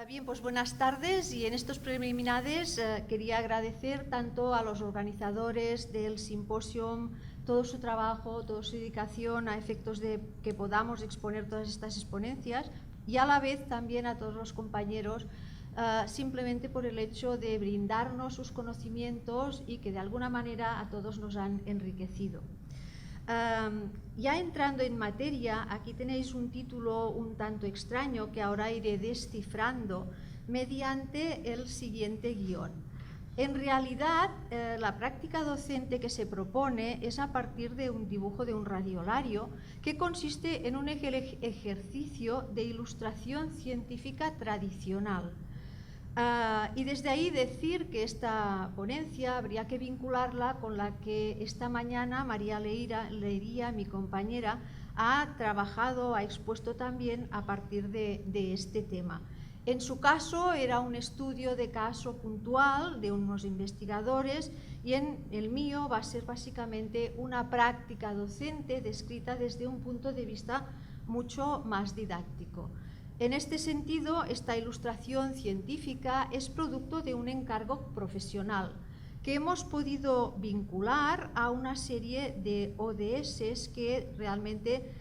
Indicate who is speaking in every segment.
Speaker 1: Bien, pues buenas tardes, y en estos preliminares quería agradecer tanto a los organizadores del simposio todo su trabajo, toda su dedicación a efectos de que podamos exponer todas estas exponencias, y a la vez también a todos los compañeros simplemente por el hecho de brindarnos sus conocimientos y que de alguna manera a todos nos han enriquecido. Ya entrando en materia, aquí tenéis un título un tanto extraño que ahora iré descifrando mediante el siguiente guión. En realidad, la práctica docente que se propone es a partir de un dibujo de un radiolario que consiste en un ejercicio de ilustración científica tradicional. Y desde ahí decir que esta ponencia habría que vincularla con la que esta mañana María Leiría, mi compañera, ha trabajado, ha expuesto también a partir de este tema. En su caso era un estudio de caso puntual de unos investigadores, y en el mío va a ser básicamente una práctica docente descrita desde un punto de vista mucho más didáctico. En este sentido, esta ilustración científica es producto de un encargo profesional que hemos podido vincular a una serie de ODS que realmente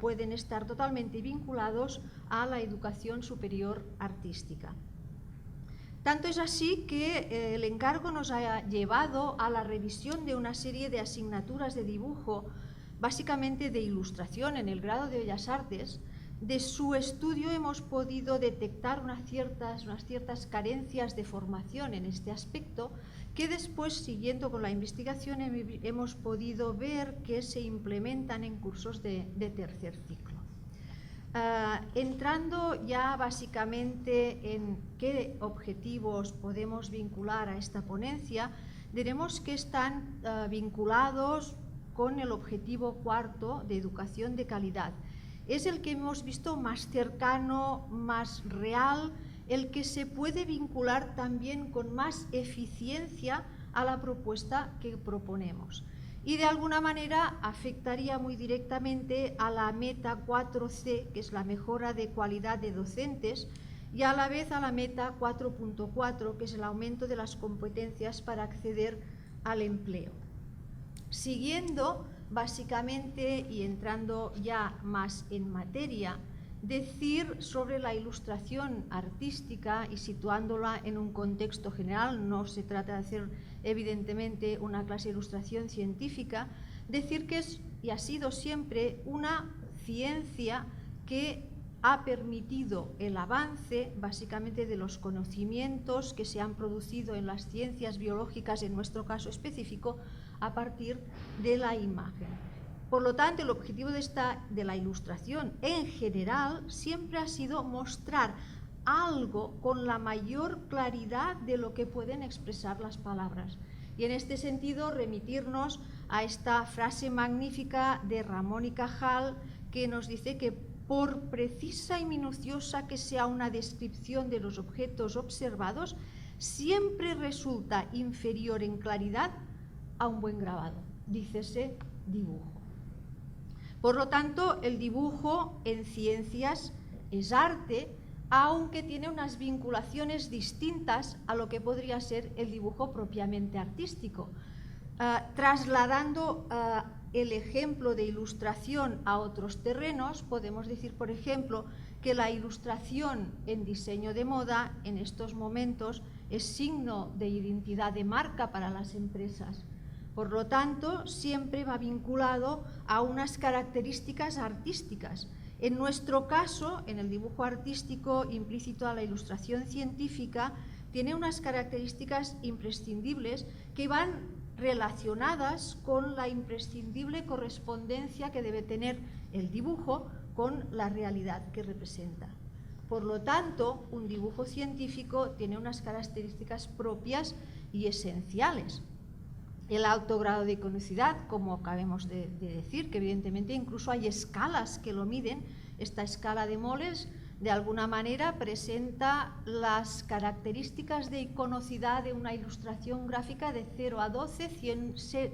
Speaker 1: pueden estar totalmente vinculados a la educación superior artística. Tanto es así que el encargo nos ha llevado a la revisión de una serie de asignaturas de dibujo, básicamente de ilustración en el grado de Bellas Artes. De su estudio hemos podido detectar unas ciertas carencias de formación en este aspecto, que después, siguiendo con la investigación, hemos podido ver que se implementan en cursos de tercer ciclo. Entrando ya básicamente en qué objetivos podemos vincular a esta ponencia, diremos que están vinculados con el objetivo cuarto de educación de calidad. Es el que hemos visto más cercano, más real, el que se puede vincular también con más eficiencia a la propuesta que proponemos. Y de alguna manera afectaría muy directamente a la meta 4C, que es la mejora de cualidad de docentes, y a la vez a la meta 4.4, que es el aumento de las competencias para acceder al empleo. Siguiendo básicamente y entrando ya más en materia, decir sobre la ilustración artística y situándola en un contexto general. No se trata de hacer evidentemente una clase de ilustración científica, decir que es y ha sido siempre una ciencia que ha permitido el avance básicamente de los conocimientos que se han producido en las ciencias biológicas, en nuestro caso específico, a partir de la imagen. Por lo tanto, el objetivo de la ilustración en general siempre ha sido mostrar algo con la mayor claridad de lo que pueden expresar las palabras. Y en este sentido, remitirnos a esta frase magnífica de Ramón y Cajal, que nos dice que por precisa y minuciosa que sea una descripción de los objetos observados, siempre resulta inferior en claridad a un buen grabado, dícese dibujo. Por lo tanto, el dibujo en ciencias es arte, aunque tiene unas vinculaciones distintas a lo que podría ser el dibujo propiamente artístico. Trasladando el ejemplo de ilustración a otros terrenos, podemos decir, por ejemplo, que la ilustración en diseño de moda en estos momentos es signo de identidad de marca para las empresas. Por lo tanto, siempre va vinculado a unas características artísticas. En nuestro caso, en el dibujo artístico implícito a la ilustración científica, tiene unas características imprescindibles que van relacionadas con la imprescindible correspondencia que debe tener el dibujo con la realidad que representa. Por lo tanto, un dibujo científico tiene unas características propias y esenciales. El alto grado de iconicidad, como acabamos de decir, que evidentemente incluso hay escalas que lo miden. Esta escala de moles de alguna manera presenta las características de iconocidad de una ilustración gráfica de 0 a 12,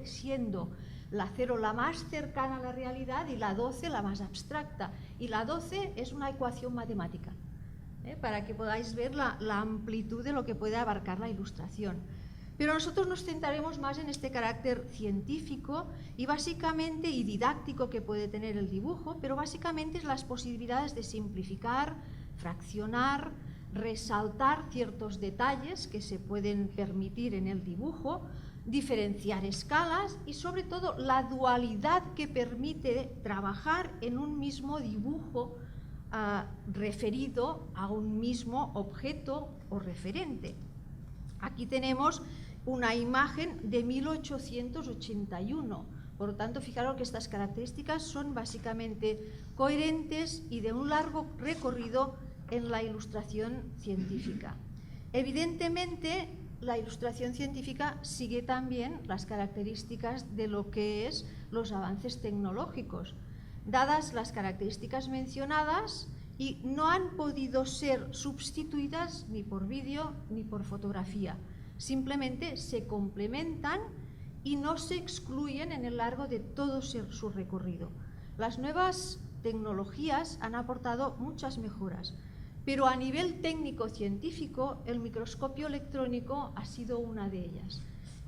Speaker 1: siendo la 0 la más cercana a la realidad y la 12 la más abstracta. Y la 12 es una ecuación matemática. para que podáis ver la amplitud de lo que puede abarcar la ilustración. Pero nosotros nos centraremos más en este carácter científico y básicamente y didáctico que puede tener el dibujo, pero básicamente es las posibilidades de simplificar, fraccionar, resaltar ciertos detalles que se pueden permitir en el dibujo, diferenciar escalas y sobre todo la dualidad que permite trabajar en un mismo dibujo referido a un mismo objeto o referente. Aquí tenemos una imagen de 1881, por lo tanto, fijaros que estas características son básicamente coherentes y de un largo recorrido en la ilustración científica. Evidentemente, la ilustración científica sigue también las características de lo que es los avances tecnológicos, dadas las características mencionadas, y no han podido ser sustituidas ni por vídeo ni por fotografía. Simplemente se complementan y no se excluyen en el largo de todo su recorrido. Las nuevas tecnologías han aportado muchas mejoras, pero a nivel técnico-científico el microscopio electrónico ha sido una de ellas.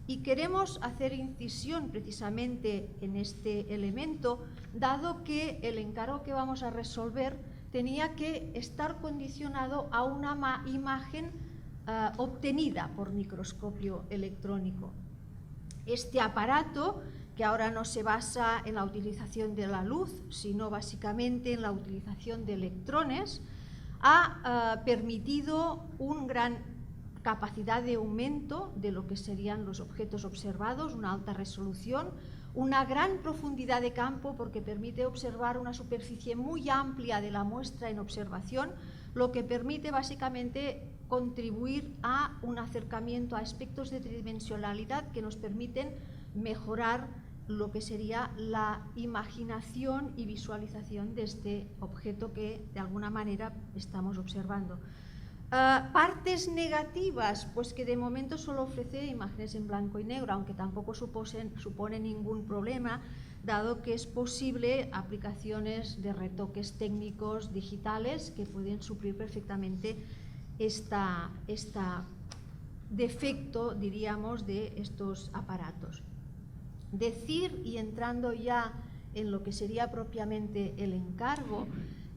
Speaker 1: Y queremos hacer incisión precisamente en este elemento, dado que el encargo que vamos a resolver tenía que estar condicionado a una imagen obtenida por microscopio electrónico. Este aparato, que ahora no se basa en la utilización de la luz, sino básicamente en la utilización de electrones, ha permitido una gran capacidad de aumento de lo que serían los objetos observados, una alta resolución, una gran profundidad de campo porque permite observar una superficie muy amplia de la muestra en observación, lo que permite básicamente contribuir a un acercamiento a aspectos de tridimensionalidad que nos permiten mejorar lo que sería la imaginación y visualización de este objeto que de alguna manera estamos observando. Partes negativas, pues que de momento solo ofrece imágenes en blanco y negro, aunque tampoco supone ningún problema, dado que es posible aplicaciones de retoques técnicos digitales que pueden suplir perfectamente este defecto, diríamos, de estos aparatos. Decir, y entrando ya en lo que sería propiamente el encargo,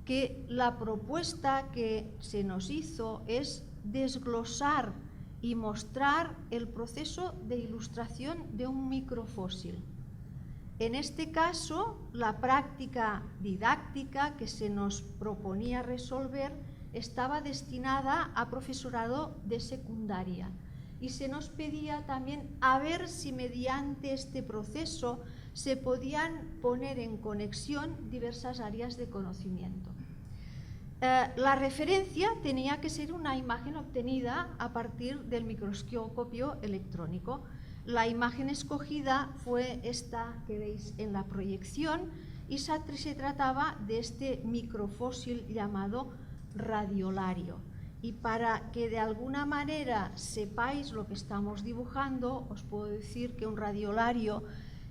Speaker 1: que la propuesta que se nos hizo es desglosar y mostrar el proceso de ilustración de un microfósil. En este caso, la práctica didáctica que se nos proponía resolver estaba destinada a profesorado de secundaria y se nos pedía también a ver si mediante este proceso se podían poner en conexión diversas áreas de conocimiento. La referencia tenía que ser una imagen obtenida a partir del microscopio electrónico. La imagen escogida fue esta que veis en la proyección y se trataba de este microfósil llamado radiolario. Y para que de alguna manera sepáis lo que estamos dibujando, os puedo decir que un radiolario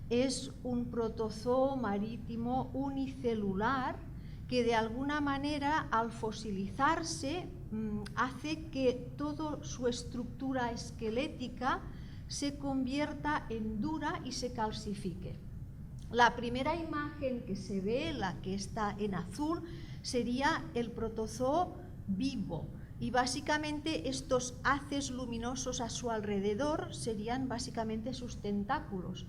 Speaker 1: es un protozoo marítimo unicelular que de alguna manera al fosilizarse hace que toda su estructura esquelética se convierta en dura y se calcifique. La primera imagen que se ve, la que está en azul, sería el protozoo vivo y básicamente estos haces luminosos a su alrededor serían básicamente sus tentáculos.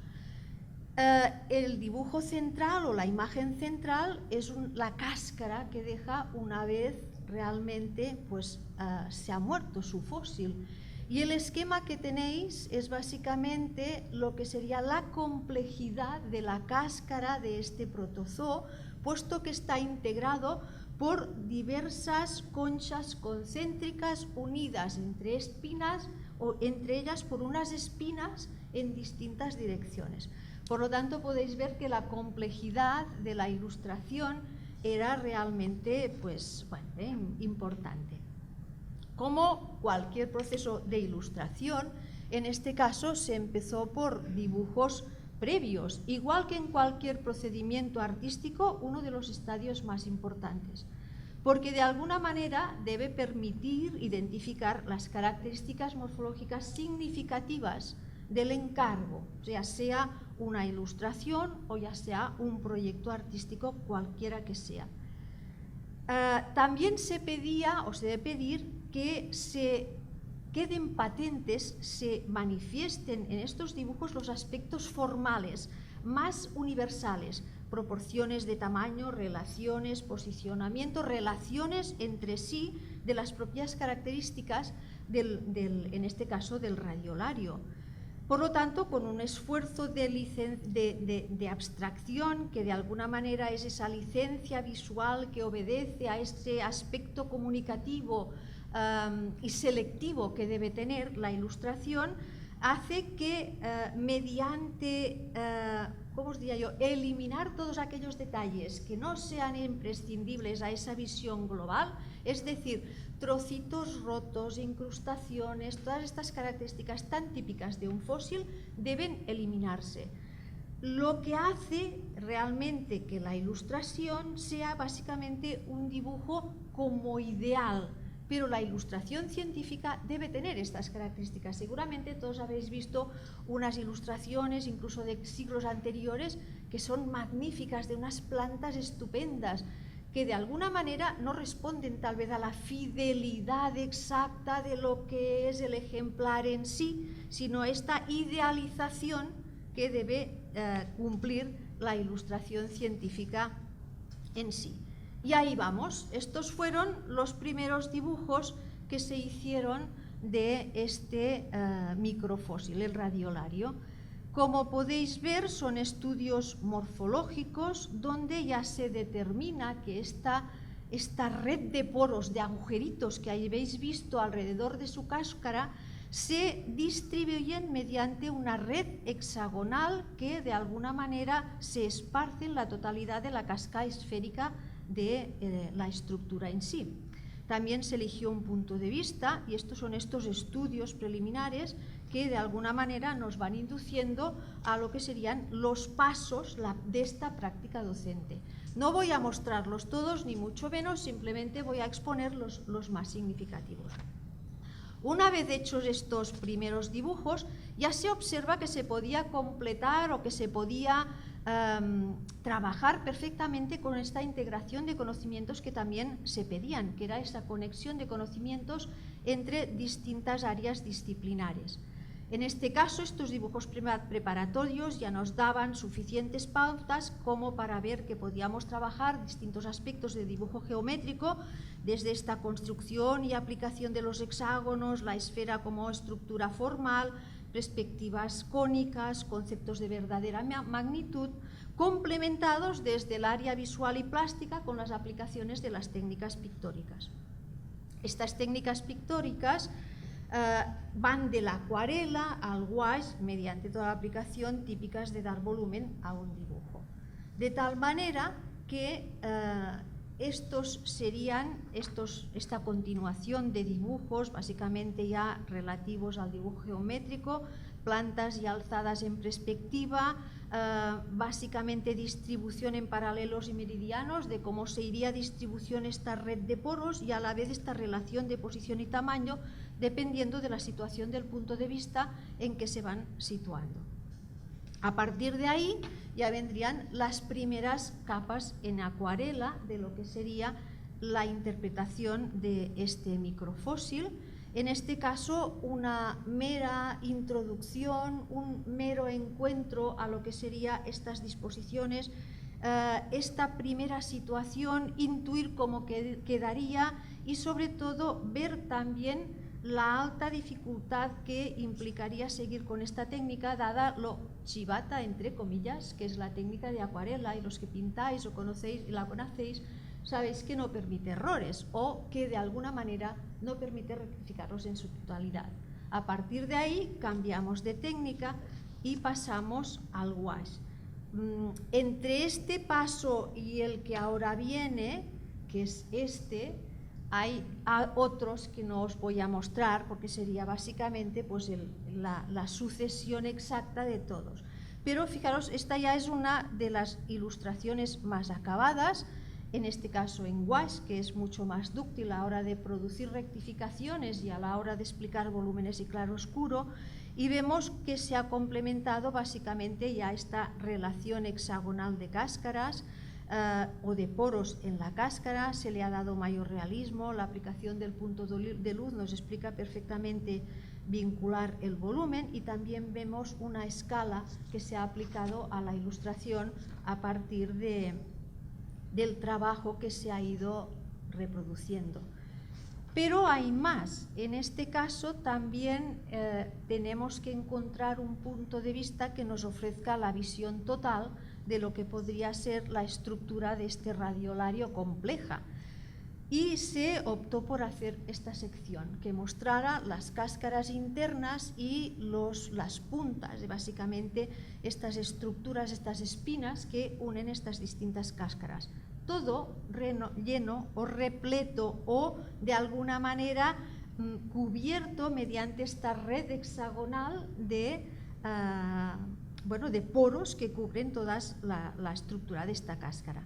Speaker 1: El dibujo central o la imagen central es la cáscara que deja una vez realmente se ha muerto su fósil. Y el esquema que tenéis es básicamente lo que sería la complejidad de la cáscara de este protozoo, puesto que está integrado por diversas conchas concéntricas unidas entre espinas o entre ellas por unas espinas en distintas direcciones. Por lo tanto, podéis ver que la complejidad de la ilustración era realmente importante. Como cualquier proceso de ilustración, en este caso se empezó por dibujos previos, igual que en cualquier procedimiento artístico, uno de los estadios más importantes. porque de alguna manera debe permitir identificar las características morfológicas significativas del encargo, ya sea una ilustración o ya sea un proyecto artístico, cualquiera que sea. También se pedía o se debe pedir que se queden patentes, se manifiesten en estos dibujos los aspectos formales más universales, proporciones de tamaño, relaciones, posicionamiento, relaciones entre sí de las propias características en este caso del radiolario. Por lo tanto, con un esfuerzo de abstracción, que de alguna manera es esa licencia visual que obedece a ese aspecto comunicativo y selectivo que debe tener la ilustración, hace que mediante, ¿cómo os diría yo?, eliminar todos aquellos detalles que no sean imprescindibles a esa visión global, es decir, trocitos rotos, incrustaciones, todas estas características tan típicas de un fósil deben eliminarse. Lo que hace realmente que la ilustración sea básicamente un dibujo como ideal, pero la ilustración científica debe tener estas características. Seguramente todos habéis visto unas ilustraciones, incluso de siglos anteriores, que son magníficas, de unas plantas estupendas, que de alguna manera no responden tal vez a la fidelidad exacta de lo que es el ejemplar en sí, sino esta idealización que debe cumplir la ilustración científica en sí. Y ahí vamos, estos fueron los primeros dibujos que se hicieron de este microfósil, el radiolario. Como podéis ver, son estudios morfológicos donde ya se determina que esta red de poros, de agujeritos que habéis visto alrededor de su cáscara, se distribuyen mediante una red hexagonal que de alguna manera se esparce en la totalidad de la casca esférica de la estructura en sí. También se eligió un punto de vista y estos son estos estudios preliminares que de alguna manera nos van induciendo a lo que serían los pasos de esta práctica docente. No voy a mostrarlos todos, ni mucho menos, simplemente voy a exponer los más significativos. Una vez hechos estos primeros dibujos, ya se observa que se podía completar o que se podía trabajar perfectamente con esta integración de conocimientos que también se pedían, que era esa conexión de conocimientos entre distintas áreas disciplinares. En este caso, estos dibujos preparatorios ya nos daban suficientes pautas como para ver que podíamos trabajar distintos aspectos de dibujo geométrico, desde esta construcción y aplicación de los hexágonos, la esfera como estructura formal, perspectivas cónicas, conceptos de verdadera magnitud, complementados desde el área visual y plástica con las aplicaciones de las técnicas pictóricas. Estas técnicas pictóricas van de la acuarela al gouache mediante toda la aplicación típicas de dar volumen a un dibujo. De tal manera que estos serían esta continuación de dibujos, básicamente ya relativos al dibujo geométrico, plantas y alzadas en perspectiva, básicamente distribución en paralelos y meridianos, de cómo se iría distribución esta red de poros y a la vez esta relación de posición y tamaño, dependiendo de la situación del punto de vista en que se van situando. A partir de ahí ya vendrían las primeras capas en acuarela de lo que sería la interpretación de este microfósil. En este caso, una mera introducción, un mero encuentro a lo que serían estas disposiciones, esta primera situación, intuir cómo quedaría y sobre todo ver también la alta dificultad que implicaría seguir con esta técnica, dada lo chivata, entre comillas, que es la técnica de acuarela, y los que pintáis o conocéis y la conocéis, sabéis que no permite errores o que de alguna manera no permite rectificarlos en su totalidad. A partir de ahí cambiamos de técnica y pasamos al gouache. Entre este paso y el que ahora viene, que es este, hay otros que no os voy a mostrar porque sería básicamente pues la sucesión exacta de todos. Pero fijaros, esta ya es una de las ilustraciones más acabadas. en este caso en gouache, que es mucho más dúctil a la hora de producir rectificaciones y a la hora de explicar volúmenes y claroscuro, y vemos que se ha complementado básicamente ya esta relación hexagonal de cáscaras o de poros en la cáscara, se le ha dado mayor realismo, la aplicación del punto de luz nos explica perfectamente vincular el volumen, y también vemos una escala que se ha aplicado a la ilustración a partir del trabajo que se ha ido reproduciendo. Pero hay más. En este caso también tenemos que encontrar un punto de vista que nos ofrezca la visión total de lo que podría ser la estructura de este radiolario compleja. Y se optó por hacer esta sección que mostrara las cáscaras internas y las puntas, básicamente estas estructuras, estas espinas que unen estas distintas cáscaras. Todo lleno o repleto o de alguna manera cubierto mediante esta red hexagonal de poros que cubren toda la estructura de esta cáscara.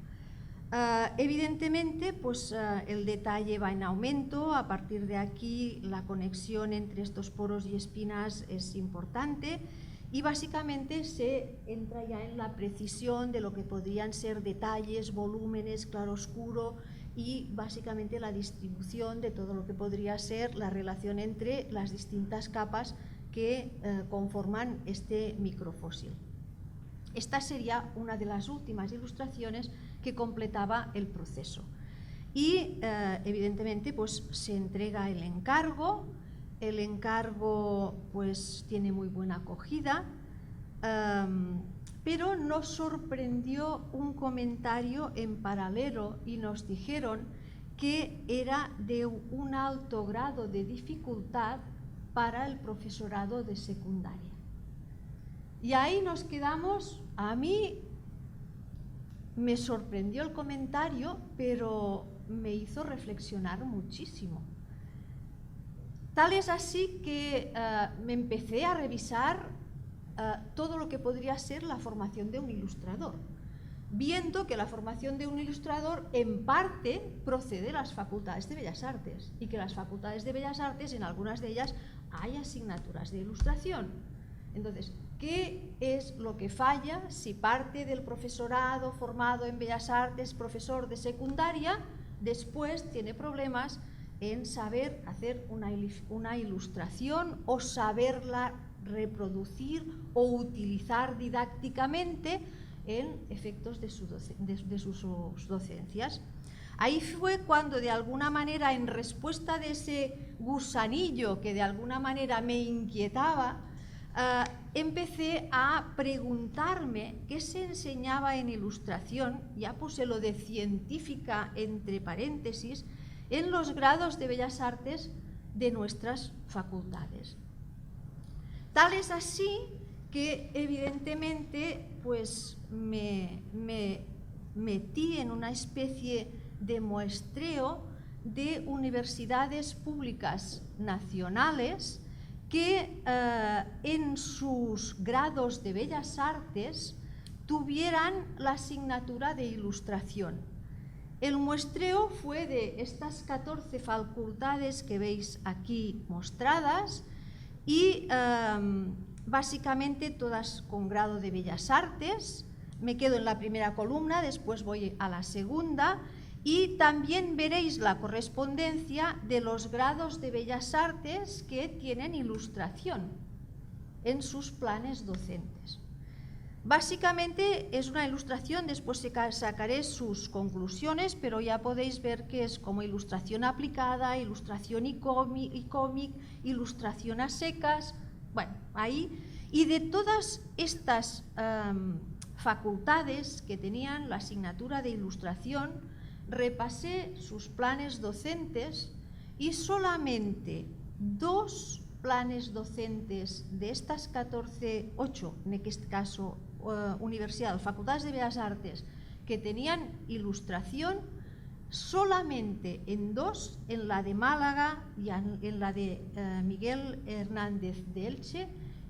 Speaker 1: Evidentemente, pues, el detalle va en aumento. A partir de aquí la conexión entre estos poros y espinas es importante, y básicamente se entra ya en la precisión de lo que podrían ser detalles, volúmenes, claroscuro y básicamente la distribución de todo lo que podría ser la relación entre las distintas capas que conforman este microfósil. Esta sería una de las últimas ilustraciones que completaba el proceso. Y evidentemente pues, se entrega el encargo. El encargo pues, tiene muy buena acogida, pero nos sorprendió un comentario en paralelo y nos dijeron que era de un alto grado de dificultad para el profesorado de secundaria. Y ahí nos quedamos. A mí me sorprendió el comentario, pero me hizo reflexionar muchísimo. Tal es así que me empecé a revisar todo lo que podría ser la formación de un ilustrador, viendo que la formación de un ilustrador en parte procede de las facultades de Bellas Artes, y que las facultades de Bellas Artes, en algunas de ellas, hay asignaturas de ilustración. Entonces, ¿qué es lo que falla si parte del profesorado formado en Bellas Artes, profesor de secundaria, después tiene problemas en saber hacer una ilustración o saberla reproducir o utilizar didácticamente en efectos de sus docencias? Ahí fue cuando, de alguna manera, en respuesta de ese gusanillo que de alguna manera me inquietaba, empecé a preguntarme qué se enseñaba en ilustración, ya puse lo de científica entre paréntesis, en los grados de Bellas Artes de nuestras facultades. Tal es así que evidentemente pues me metí en una especie de muestreo de universidades públicas nacionales que en sus grados de Bellas Artes tuvieran la asignatura de ilustración. El muestreo fue de estas 14 facultades que veis aquí mostradas y básicamente todas con grado de Bellas Artes. Me quedo en la primera columna, después voy a la segunda. Y también veréis la correspondencia de los grados de Bellas Artes que tienen ilustración en sus planes docentes. Básicamente es una ilustración, después sacaré sus conclusiones, pero ya podéis ver que es como ilustración aplicada, ilustración y cómic, ilustración a secas, bueno, ahí. Y de todas estas facultades que tenían la asignatura de ilustración, repasé sus planes docentes y solamente 2 planes docentes de estas 8 en este caso universidades, facultades de Bellas Artes, que tenían ilustración, solamente en 2, en la de Málaga y en la de Miguel Hernández de Elche,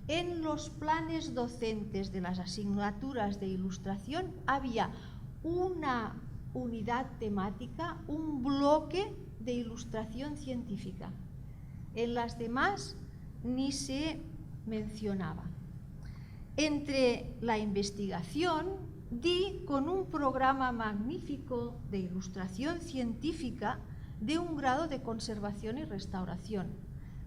Speaker 1: en los planes docentes de las asignaturas de ilustración había una unidad temática, un bloque de ilustración científica. En las demás ni se mencionaba. Entre la investigación di con un programa magnífico de ilustración científica de un grado de conservación y restauración,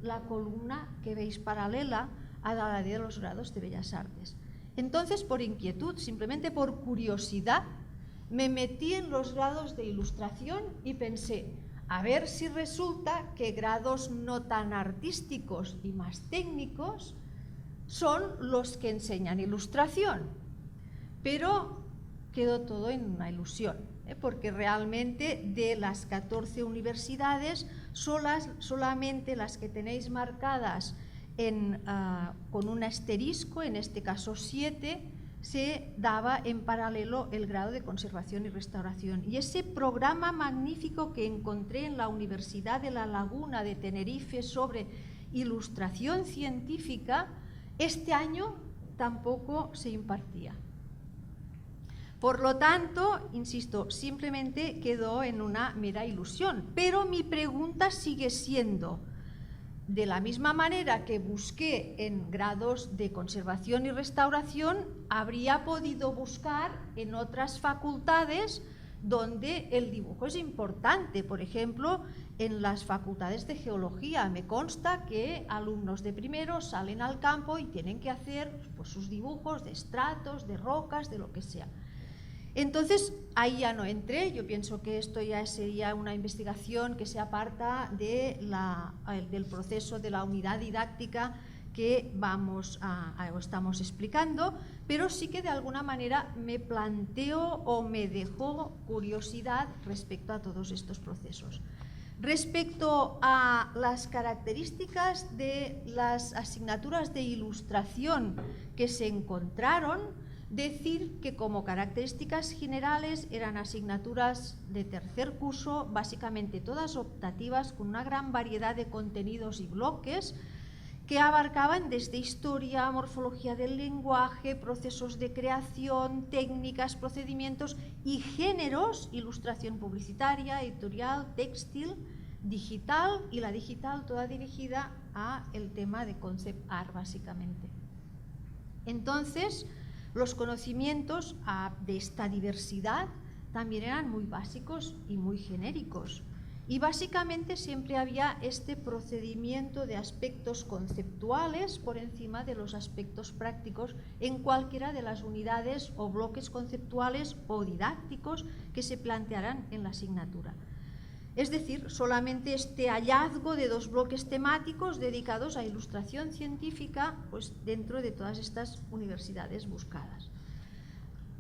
Speaker 1: la columna que veis paralela a la de los grados de Bellas Artes. Entonces, por inquietud, simplemente por curiosidad, me metí en los grados de ilustración y pensé, a ver si resulta que grados no tan artísticos y más técnicos son los que enseñan ilustración. Pero quedó todo en una ilusión, porque realmente de las 14 universidades, solamente las que tenéis marcadas con un asterisco, en este caso 7, se daba en paralelo el grado de conservación y restauración. Y ese programa magnífico que encontré en la Universidad de La Laguna de Tenerife sobre ilustración científica, este año tampoco se impartía. Por lo tanto, insisto, simplemente quedó en una mera ilusión. Pero mi pregunta sigue siendo, de la misma manera que busqué en grados de conservación y restauración, habría podido buscar en otras facultades donde el dibujo es importante. Por ejemplo, en las facultades de geología me consta que alumnos de primero salen al campo y tienen que hacer pues, sus dibujos de estratos, de rocas, de lo que sea. Entonces, ahí ya no entré. Yo pienso que esto ya sería una investigación que se aparta del proceso de la unidad didáctica que estamos explicando, pero sí que de alguna manera me planteo o me dejó curiosidad respecto a todos estos procesos. Respecto a las características de las asignaturas de ilustración que se encontraron, decir que como características generales eran asignaturas de tercer curso, básicamente todas optativas, con una gran variedad de contenidos y bloques que abarcaban desde historia, morfología del lenguaje, procesos de creación, técnicas, procedimientos y géneros, ilustración publicitaria, editorial, textil, digital, y la digital toda dirigida a el tema de concept art básicamente. Entonces, los conocimientos de esta diversidad también eran muy básicos y muy genéricos. Y básicamente siempre había este procedimiento de aspectos conceptuales por encima de los aspectos prácticos en cualquiera de las unidades o bloques conceptuales o didácticos que se plantearan en la asignatura. Es decir, solamente este hallazgo de 2 bloques temáticos dedicados a ilustración científica pues, dentro de todas estas universidades buscadas.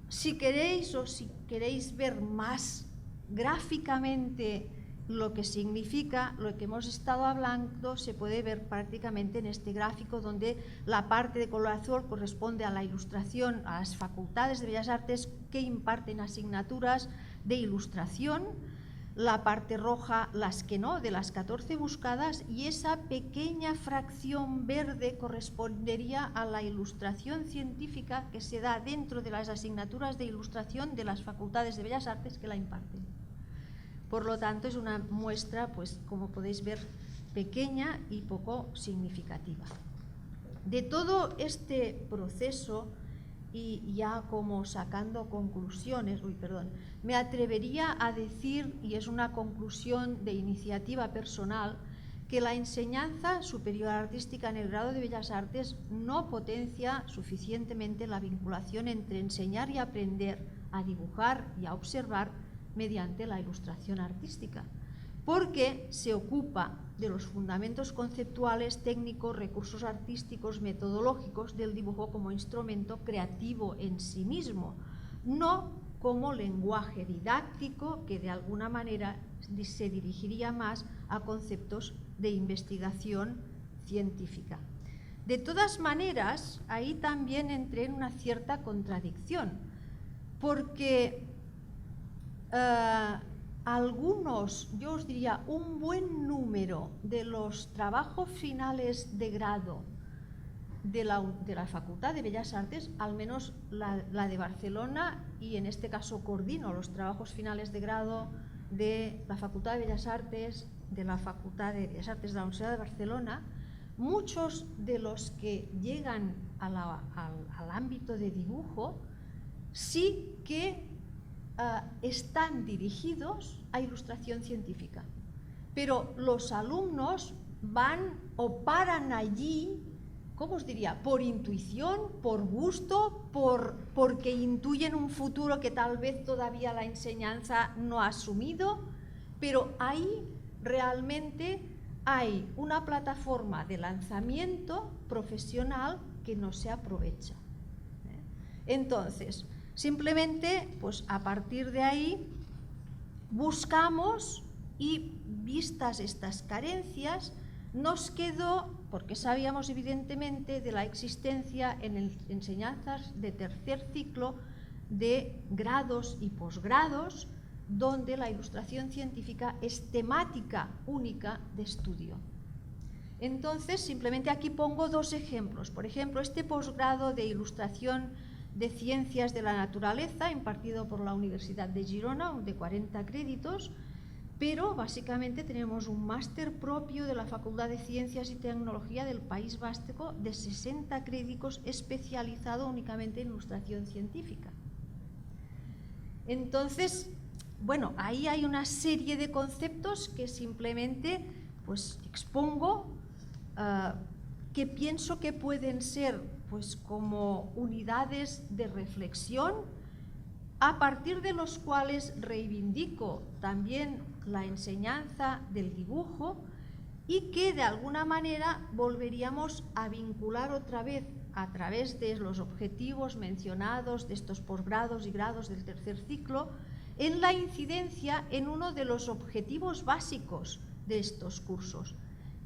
Speaker 1: Si queréis ver más gráficamente lo que significa lo que hemos estado hablando, se puede ver prácticamente en este gráfico, donde la parte de color azul corresponde a la ilustración, a las facultades de Bellas Artes que imparten asignaturas de ilustración, la parte roja las que no, de las 14 buscadas, y esa pequeña fracción verde correspondería a la ilustración científica que se da dentro de las asignaturas de ilustración de las facultades de Bellas Artes que la imparten. Por lo tanto, es una muestra, pues, como podéis ver, pequeña y poco significativa. De todo este proceso, y ya como sacando conclusiones, me atrevería a decir, y es una conclusión de iniciativa personal, que la enseñanza superior artística en el grado de Bellas Artes no potencia suficientemente la vinculación entre enseñar y aprender a dibujar y a observar mediante la ilustración artística, porque se ocupa de los fundamentos conceptuales, técnicos, recursos artísticos, metodológicos del dibujo como instrumento creativo en sí mismo, no como lenguaje didáctico que de alguna manera se dirigiría más a conceptos de investigación científica. De todas maneras, ahí también entré en una cierta contradicción, porque algunos, yo os diría un buen número de los trabajos finales de grado de la Facultad de Bellas Artes, al menos la de Barcelona, y en este caso coordino los trabajos finales de grado de la Facultad de Bellas Artes, de la Facultad de Bellas Artes de la Universidad de Barcelona. Muchos de los que llegan al ámbito de dibujo sí que están dirigidos a ilustración científica, pero los alumnos van o paran allí, ¿cómo os diría?, por intuición, por gusto, porque intuyen un futuro que tal vez todavía la enseñanza no ha asumido, pero ahí realmente hay una plataforma de lanzamiento profesional que no se aprovecha. Entonces, simplemente, pues a partir de ahí, buscamos y, vistas estas carencias, nos quedó, porque sabíamos evidentemente de la existencia en enseñanzas de tercer ciclo de grados y posgrados, donde la ilustración científica es temática única de estudio. Entonces, simplemente aquí pongo dos ejemplos. Por ejemplo, este posgrado de Ilustración de Ciencias de la Naturaleza, impartido por la Universidad de Girona, de 40 créditos, pero básicamente tenemos un máster propio de la Facultad de Ciencias y Tecnología del País Vasco de 60 créditos, especializado únicamente en ilustración científica. Entonces, bueno, ahí hay una serie de conceptos que simplemente pues expongo, que pienso que pueden ser pues como unidades de reflexión, a partir de los cuales reivindico también la enseñanza del dibujo, y que de alguna manera volveríamos a vincular otra vez a través de los objetivos mencionados de estos posgrados y grados del tercer ciclo, en la incidencia en uno de los objetivos básicos de estos cursos,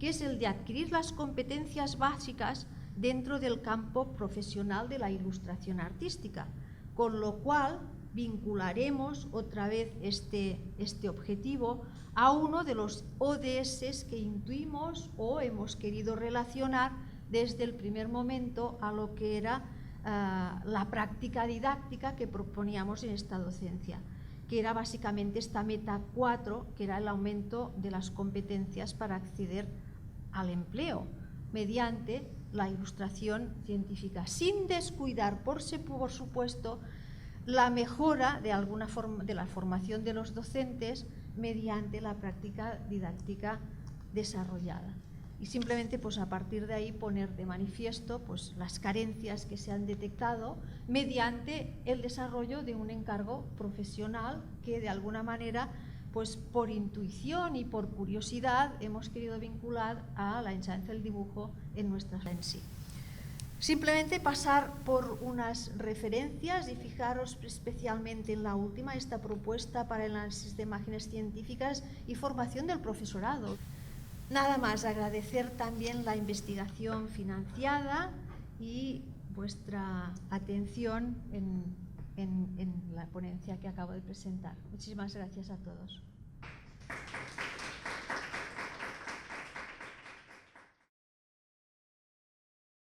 Speaker 1: que es el de adquirir las competencias básicas dentro del campo profesional de la ilustración artística, con lo cual vincularemos otra vez este objetivo a uno de los ODS que intuimos o hemos querido relacionar desde el primer momento a lo que era la práctica didáctica que proponíamos en esta docencia, que era básicamente esta meta 4, que era el aumento de las competencias para acceder al empleo mediante la ilustración científica, sin descuidar, por supuesto, la mejora de alguna forma de la formación de los docentes mediante la práctica didáctica desarrollada. Y simplemente pues a partir de ahí poner de manifiesto pues las carencias que se han detectado mediante el desarrollo de un encargo profesional que de alguna manera pues por intuición y por curiosidad hemos querido vincular a la enseñanza del dibujo en nuestra en sí. Simplemente pasar por unas referencias y fijaros especialmente en la última, esta propuesta para el análisis de imágenes científicas y formación del profesorado. Nada más, agradecer también la investigación financiada y vuestra atención en la ponencia que acabo de presentar. Muchísimas gracias a todos.